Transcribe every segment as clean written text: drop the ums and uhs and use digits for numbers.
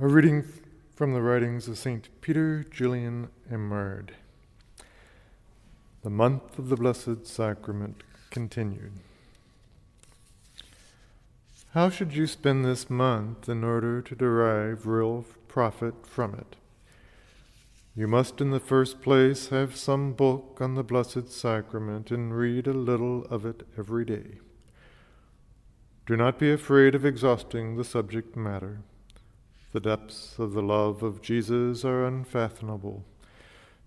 A reading from the writings of St. Peter, Julian, Eymard. The month of the Blessed Sacrament continued. How should you spend this month in order to derive real profit from it? You must in the first place have some book on the Blessed Sacrament and read a little of it every day. Do not be afraid of exhausting the subject matter. The depths of the love of Jesus are unfathomable.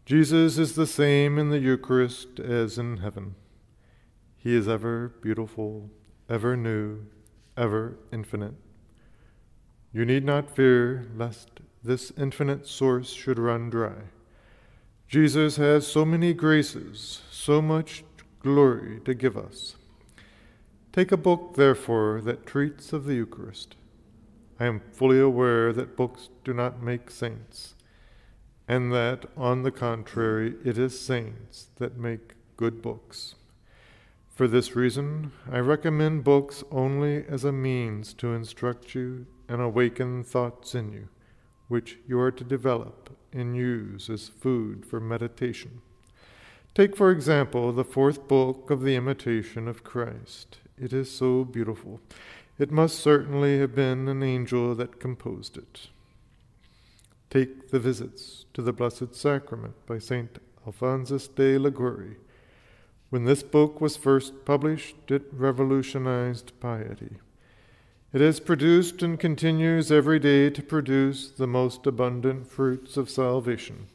Jesus is the same in the Eucharist as in heaven. He is ever beautiful, ever new, ever infinite. You need not fear lest this infinite source should run dry. Jesus has so many graces, so much glory to give us. Take a book, therefore, that treats of the Eucharist. I am fully aware that books do not make saints, and that, on the contrary, it is saints that make good books. For this reason, I recommend books only as a means to instruct you and awaken thoughts in you, which you are to develop and use as food for meditation. Take, for example, the fourth book of the Imitation of Christ. It is so beautiful. It must certainly have been an angel that composed it. Take the Visits to the Blessed Sacrament by St. Alphonsus de Liguori. When this book was first published, it revolutionized piety. It has produced and continues every day to produce the most abundant fruits of salvation.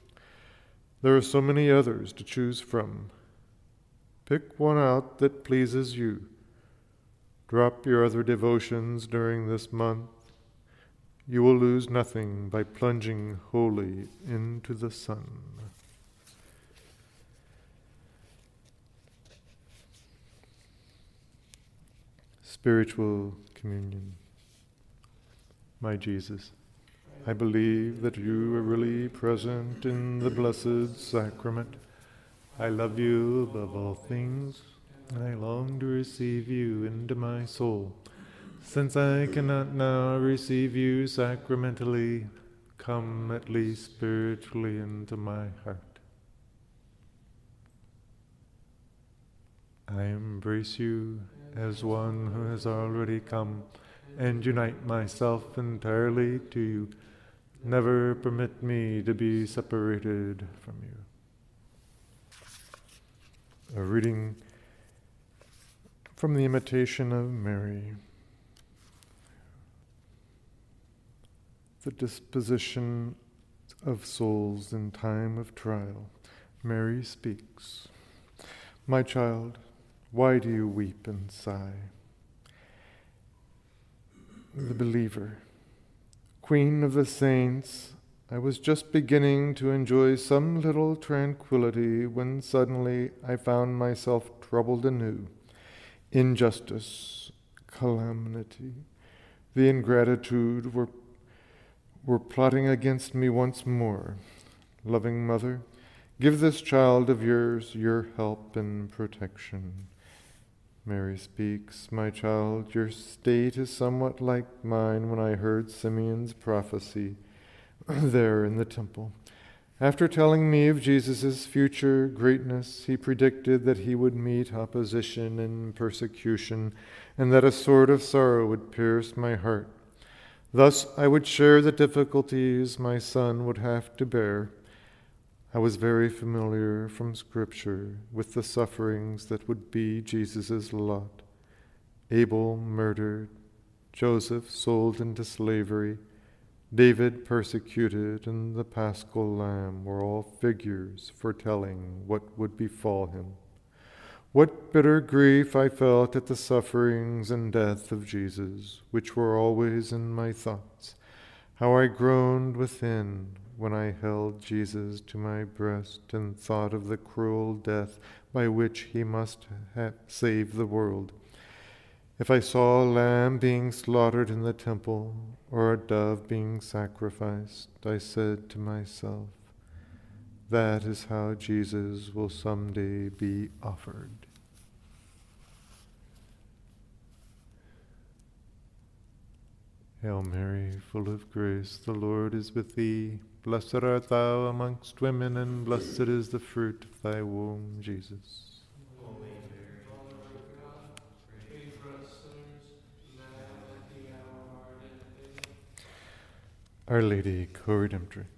There are so many others to choose from. Pick one out that pleases you. Drop your other devotions during this month. You will lose nothing by plunging wholly into the sun. Spiritual communion. My Jesus, I believe that you are really present in the Blessed Sacrament. I love you above all things, and I long to receive you into my soul. Since I cannot now receive you sacramentally, come at least spiritually into my heart. I embrace you as one who has already come, and unite myself entirely to you. Never permit me to be separated from you. A reading from the Imitation of Mary. The disposition of souls in time of trial. Mary speaks. My child, why do you weep and sigh? The believer. Queen of the saints, I was just beginning to enjoy some little tranquility when suddenly I found myself troubled anew. Injustice, calamity, the ingratitude were plotting against me once more. Loving Mother, give this child of yours your help and protection. Mary speaks, my child, your state is somewhat like mine when I heard Simeon's prophecy there in the temple. After telling me of Jesus' future greatness, he predicted that he would meet opposition and persecution, and that a sword of sorrow would pierce my heart. Thus I would share the difficulties my son would have to bear. I was very familiar from Scripture with the sufferings that would be Jesus' lot. Abel murdered, Joseph sold into slavery, David persecuted, and the Paschal Lamb were all figures foretelling what would befall him. What bitter grief I felt at the sufferings and death of Jesus, which were always in my thoughts. How I groaned within when I held Jesus to my breast and thought of the cruel death by which he must have saved the world. If I saw a lamb being slaughtered in the temple or a dove being sacrificed, I said to myself, that is how Jesus will someday be offered. Hail Mary, full of grace, the Lord is with thee. Blessed art thou amongst women, and blessed is the fruit of thy womb, Jesus. Holy Mary, Mother of God, pray for us sinners, now and at the hour of our death. Amen. Our Lady, co-redemptrix.